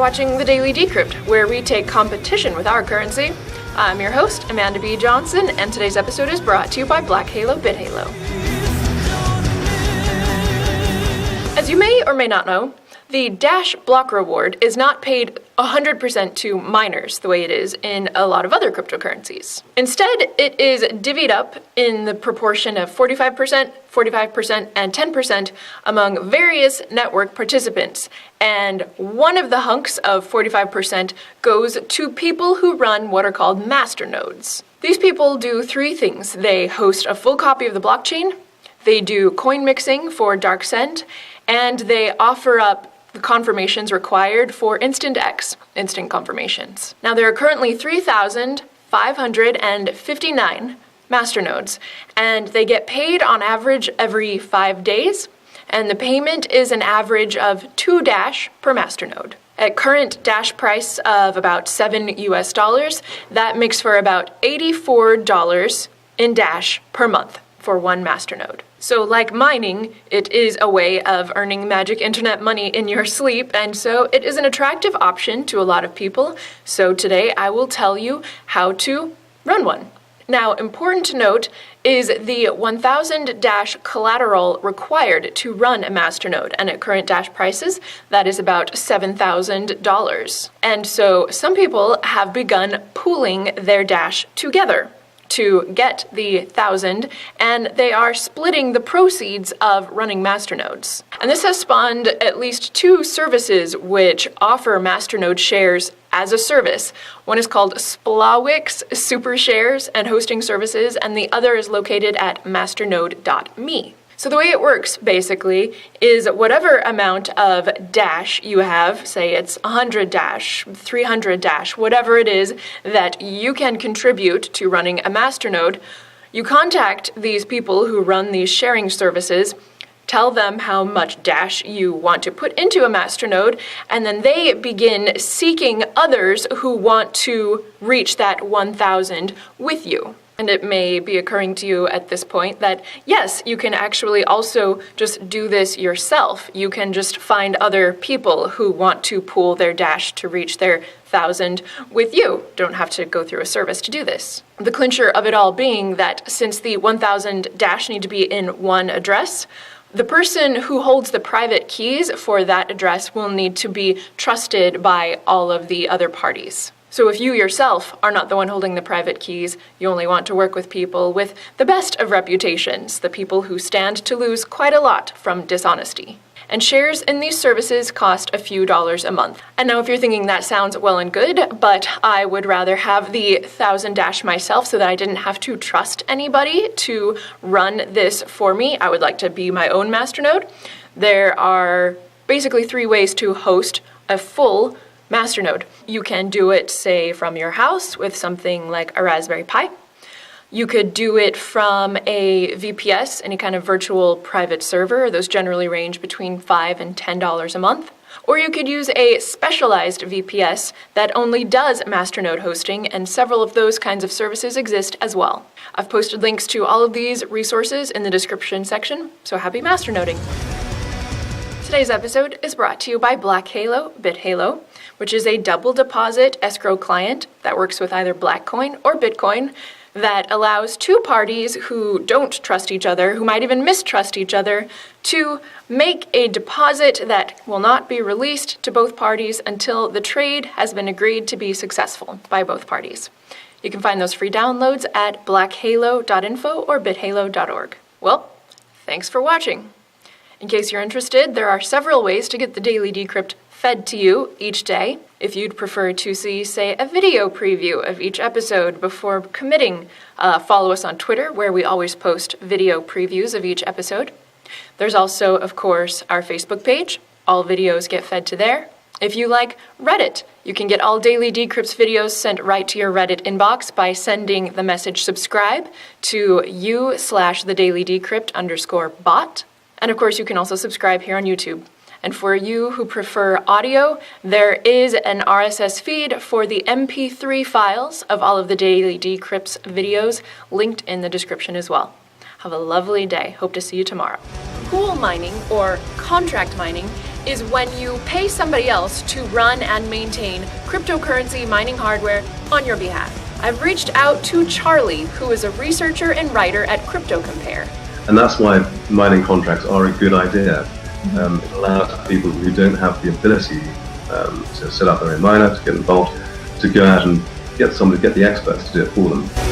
watching The Daily Decrypt, where we take competition with our currency. I'm your host, Amanda B. Johnson, and today's episode is brought to you by Black Halo BitHalo. As you may or may not know, the Dash block reward is not paid 100% to miners the way it is in a lot of other cryptocurrencies. Instead, it is divvied up in the proportion of 45%, 45%, and 10% among various network participants. And one of the hunks of 45% goes to people who run what are called masternodes. These people do three things. They host a full copy of the blockchain, they do coin mixing for dark send, and they offer up the confirmations required for instant confirmations. Now, there are currently 3,559 masternodes, and they get paid on average every 5 days, and the payment is an average of 2 Dash per masternode. At current Dash price of about $7 US, that makes for about $84 in Dash per month for one masternode. So like mining, it is a way of earning magic internet money in your sleep, and so it is an attractive option to a lot of people. So today I will tell you how to run one. Now, important to note is the 1,000 Dash collateral required to run a masternode, and at current Dash prices, that is about $7,000. And so some people have begun pooling their Dash together to get the 1,000, and they are splitting the proceeds of running masternodes. And this has spawned at least 2 services which offer masternode shares as a service. One is called Splawix Super Shares and Hosting Services, and the other is located at masternode.me. So the way it works, basically, is whatever amount of Dash you have, say it's 100 Dash, 300 Dash, whatever it is that you can contribute to running a masternode, you contact these people who run these sharing services, tell them how much Dash you want to put into a masternode, and then they begin seeking others who want to reach that 1,000 with you. And it may be occurring to you at this point that, yes, you can actually also just do this yourself. You can just find other people who want to pool their Dash to reach their 1,000 with you. Don't have to go through a service to do this. The clincher of it all being that since the 1,000 Dash need to be in one address, the person who holds the private keys for that address will need to be trusted by all of the other parties. So if you yourself are not the one holding the private keys, you only want to work with people with the best of reputations, the people who stand to lose quite a lot from dishonesty. And shares in these services cost a few dollars a month. And now if you're thinking that sounds well and good, but I would rather have the 1,000 Dash myself so that I didn't have to trust anybody to run this for me, I would like to be my own masternode. There are basically 3 ways to host a full masternode. You can do it, say, from your house with something like a Raspberry Pi. You could do it from a VPS, any kind of virtual private server. Those generally range between $5 and $10 a month. Or you could use a specialized VPS that only does masternode hosting, and several of those kinds of services exist as well. I've posted links to all of these resources in the description section, so happy masternoding. Today's episode is brought to you by Black Halo BitHalo, which is a double deposit escrow client that works with either Blackcoin or Bitcoin that allows 2 parties who don't trust each other, who might even mistrust each other, to make a deposit that will not be released to both parties until the trade has been agreed to be successful by both parties. You can find those free downloads at blackhalo.info or bithalo.org. Well, thanks for watching. In case you're interested, there are several ways to get the Daily Decrypt fed to you each day. If you'd prefer to see, say, a video preview of each episode before committing, follow us on Twitter, where we always post video previews of each episode. There's also, of course, our Facebook page. All videos get fed to there. If you like Reddit, you can get all Daily Decrypts videos sent right to your Reddit inbox by sending the message subscribe to u/thedailydecrypt_bot. And of course, you can also subscribe here on YouTube. And for you who prefer audio, there is an RSS feed for the MP3 files of all of the Daily Decrypts videos linked in the description as well. Have a lovely day. Hope to see you tomorrow. Pool mining, or contract mining, is when you pay somebody else to run and maintain cryptocurrency mining hardware on your behalf. I've reached out to Charlie, who is a researcher and writer at CryptoCompare. And that's why mining contracts are a good idea. It allows people who don't have the ability to set up their own miner, to get involved, to go out and get the experts to do it for them.